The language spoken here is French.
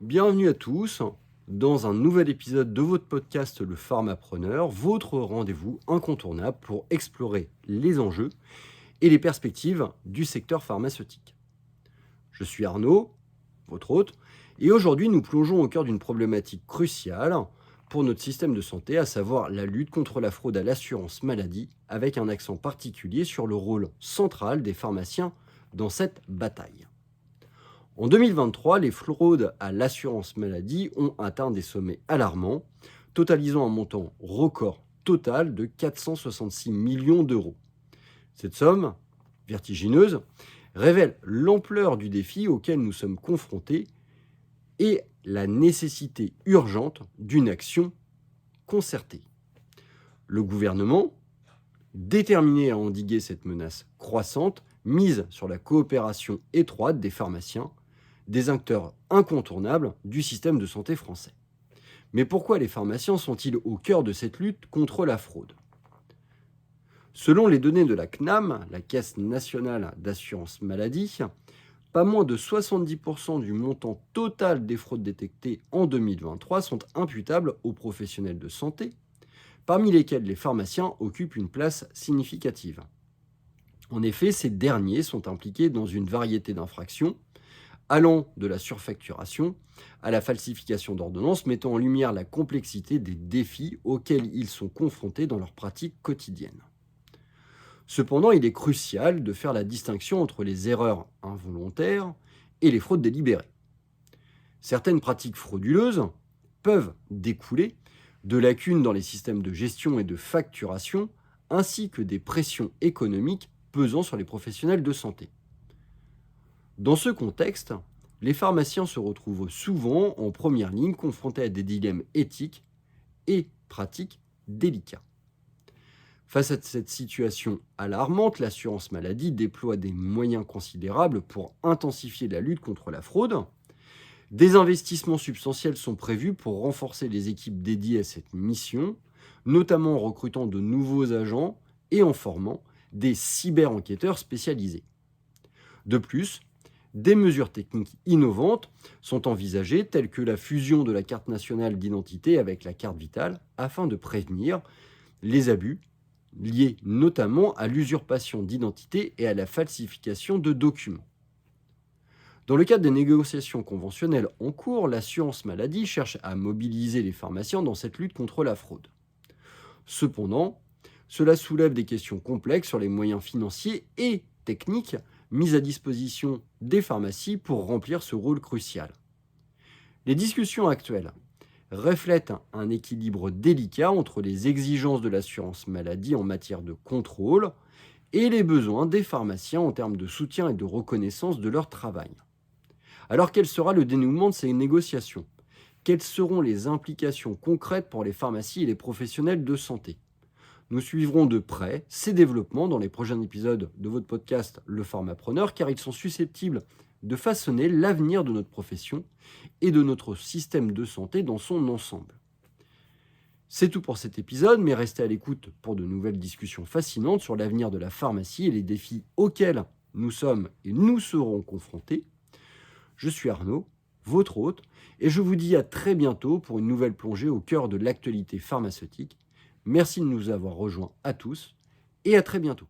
Bienvenue à tous dans un nouvel épisode de votre podcast Le Pharmapreneur, votre rendez-vous incontournable pour explorer les enjeux et les perspectives du secteur pharmaceutique. Je suis Arnaud, votre hôte, et aujourd'hui nous plongeons au cœur d'une problématique cruciale pour notre système de santé, à savoir la lutte contre la fraude à l'assurance maladie, avec un accent particulier sur le rôle central des pharmaciens dans cette bataille. En 2023, les fraudes à l'assurance maladie ont atteint des sommets alarmants, totalisant un montant record total de 466 millions d'euros. Cette somme, vertigineuse, révèle l'ampleur du défi auquel nous sommes confrontés et la nécessité urgente d'une action concertée. Le gouvernement, déterminé à endiguer cette menace croissante, mise sur la coopération étroite des pharmaciens, des acteurs incontournables du système de santé français. Mais pourquoi les pharmaciens sont-ils au cœur de cette lutte contre la fraude ? Selon les données de la CNAM, la Caisse nationale d'assurance maladie, pas moins de 70% du montant total des fraudes détectées en 2023 sont imputables aux professionnels de santé, parmi lesquels les pharmaciens occupent une place significative. En effet, ces derniers sont impliqués dans une variété d'infractions, allant de la surfacturation à la falsification d'ordonnances, mettant en lumière la complexité des défis auxquels ils sont confrontés dans leur pratique quotidienne. Cependant, il est crucial de faire la distinction entre les erreurs involontaires et les fraudes délibérées. Certaines pratiques frauduleuses peuvent découler de lacunes dans les systèmes de gestion et de facturation, ainsi que des pressions économiques pesant sur les professionnels de santé. Dans ce contexte, les pharmaciens se retrouvent souvent en première ligne confrontés à des dilemmes éthiques et pratiques délicats. Face à cette situation alarmante, l'assurance maladie déploie des moyens considérables pour intensifier la lutte contre la fraude. Des investissements substantiels sont prévus pour renforcer les équipes dédiées à cette mission, notamment en recrutant de nouveaux agents et en formant des cyber-enquêteurs spécialisés. De plus, des mesures techniques innovantes sont envisagées, telles que la fusion de la carte nationale d'identité avec la carte vitale, afin de prévenir les abus liés notamment à l'usurpation d'identité et à la falsification de documents. Dans le cadre des négociations conventionnelles en cours, l'assurance maladie cherche à mobiliser les pharmaciens dans cette lutte contre la fraude. Cependant, cela soulève des questions complexes sur les moyens financiers et techniques mis à disposition des pharmacies pour remplir ce rôle crucial. Les discussions actuelles reflètent un équilibre délicat entre les exigences de l'assurance maladie en matière de contrôle et les besoins des pharmaciens en termes de soutien et de reconnaissance de leur travail. Alors quel sera le dénouement de ces négociations ? Quelles seront les implications concrètes pour les pharmacies et les professionnels de santé ? Nous suivrons de près ces développements dans les prochains épisodes de votre podcast Le Pharmapreneur, car ils sont susceptibles de façonner l'avenir de notre profession et de notre système de santé dans son ensemble. C'est tout pour cet épisode, mais restez à l'écoute pour de nouvelles discussions fascinantes sur l'avenir de la pharmacie et les défis auxquels nous sommes et nous serons confrontés. Je suis Arnaud, votre hôte, et je vous dis à très bientôt pour une nouvelle plongée au cœur de l'actualité pharmaceutique. Merci de nous avoir rejoints à tous et à très bientôt.